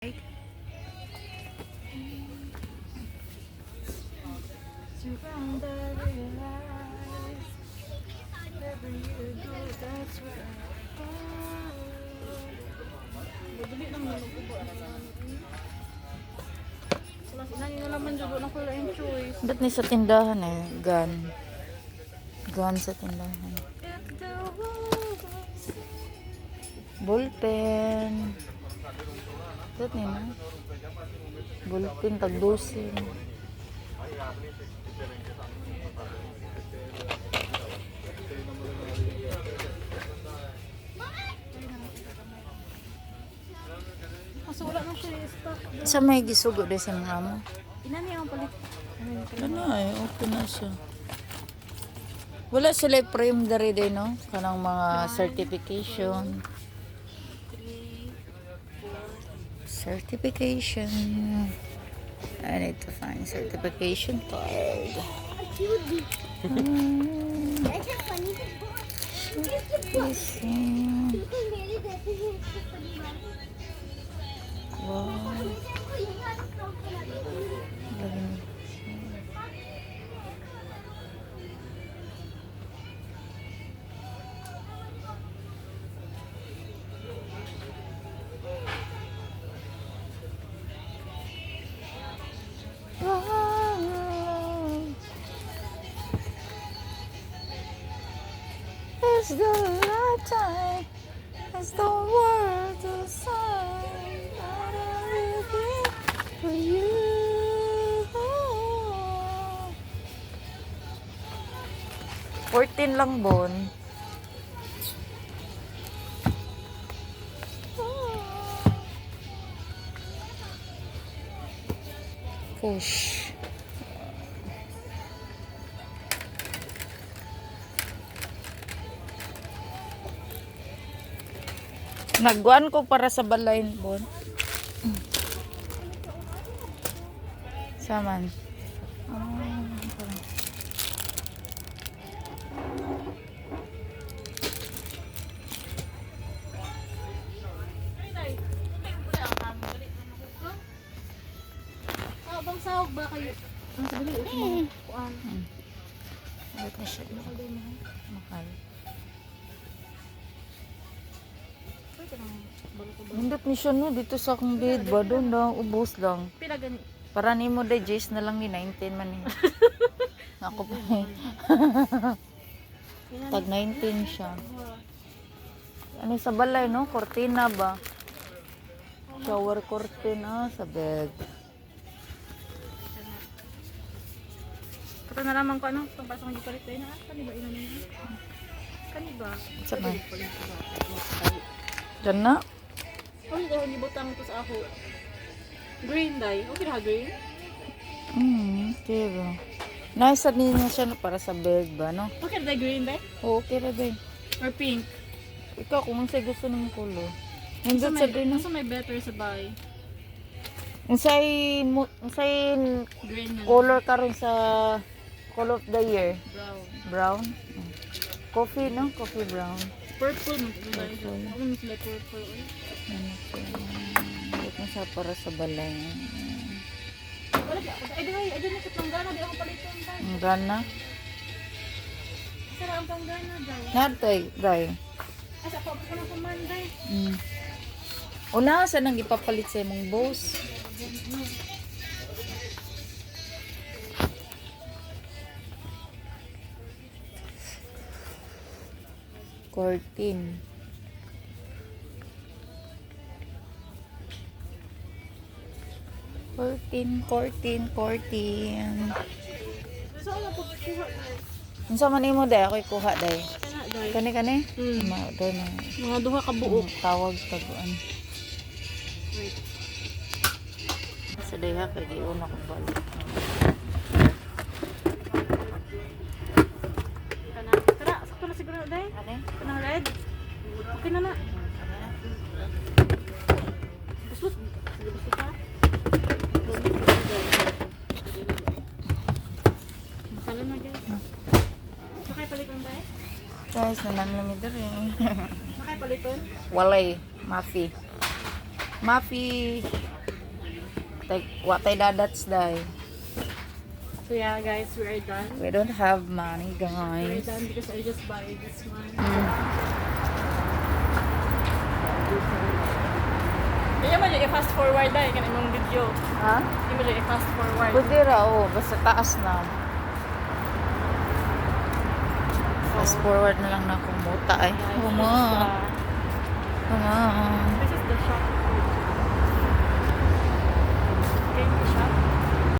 Surround the realize wherever you go, that's where I go. Dili lang mo ko sila nani na naman jud na ko lang choice. Ba't ni sa tindahan eh? Gun. Gun sa tindahan. Ballpen. Ba't ni na? Ballpen, tagdusin. Kaso wala na siya stock. Sa may gisugo din sa mga mo. Inani ang palit. Ano ay, okay na siya. Wala sila frame dari din, no? Kanang mga certification. Certification. I need to find certification card. Wow. It's the lifetime, it's the world decide that I will be for you. 14 lang bon. Push. Nagguan ko para sa balayin bon. Saman. Bang sahog ba kayo? Ang sabi ko kuan. Bakit na siya? Mahal. Hindot ni siya no, dito sa akong bed ba doon lang, ubos lang. Pila gani? Para ni mo digest na lang ni 19 man eh. Ako pa eh. Tag 19 siya. Ano sa balay no? Cortina ba? Shower curtain sa bed. Kato na lamang ko ano, itong pasang gipalit tayo na. Kani ba inan niya? Kani ba? Sa man. Diyan na? Ano ko gibutang ito sa ako? Green dye. Okay na green? Diba? Nice din niya siya no, para sa bed ba no? Okay na green dye? Okay ra din. Or pink? Ikaw kung sa'yo gusto ng kulo. Hindot sa din no? Nasa may better sa bahay? Unsay Green na. color karon sa call of the year? Brown. Brown? Coffee no? Coffee brown. Purple mo. Purple. Ano mo sila purple? Ito na siya para sa balay. Wala ka. Ay, doon na sa panggana. Di ako palitan tayo. Ang gana. Sara ang panggana daw. Natay, day. Ay, sa pa na pamanday. Una, saan nang ipapalit sa imong boss? Curtain. Curtain. So, ano po kuha? Unsa man imo day ako ikuha day. Kana day. Kani. Mm. Doon na. Mga duha ka buok. Tawag taguan. Wait. Sa day ha kay di una ko balik. Kana. Tara, sakto na siguro day. Ano? Kana red. Okay na na. Busbus. Sige, busbus ka. Masala na guys. Sakay paliton day? Guys, nananlamid rin. Sakay paliton? Walay, Mafi. Mafi. Watay dadats day. So yeah guys, we are done. We don't have money, We're guys. done because I just buy this one. Mm. Kaya mo dyan i-fast forward dahil kan imong video. Ha? Hindi mo dyan i-fast forward. Pwede ra, oh. Basta taas na. Fast forward na lang na kumuta eh. Guys, Huma. Huma. This is the shop. Okay, the shop.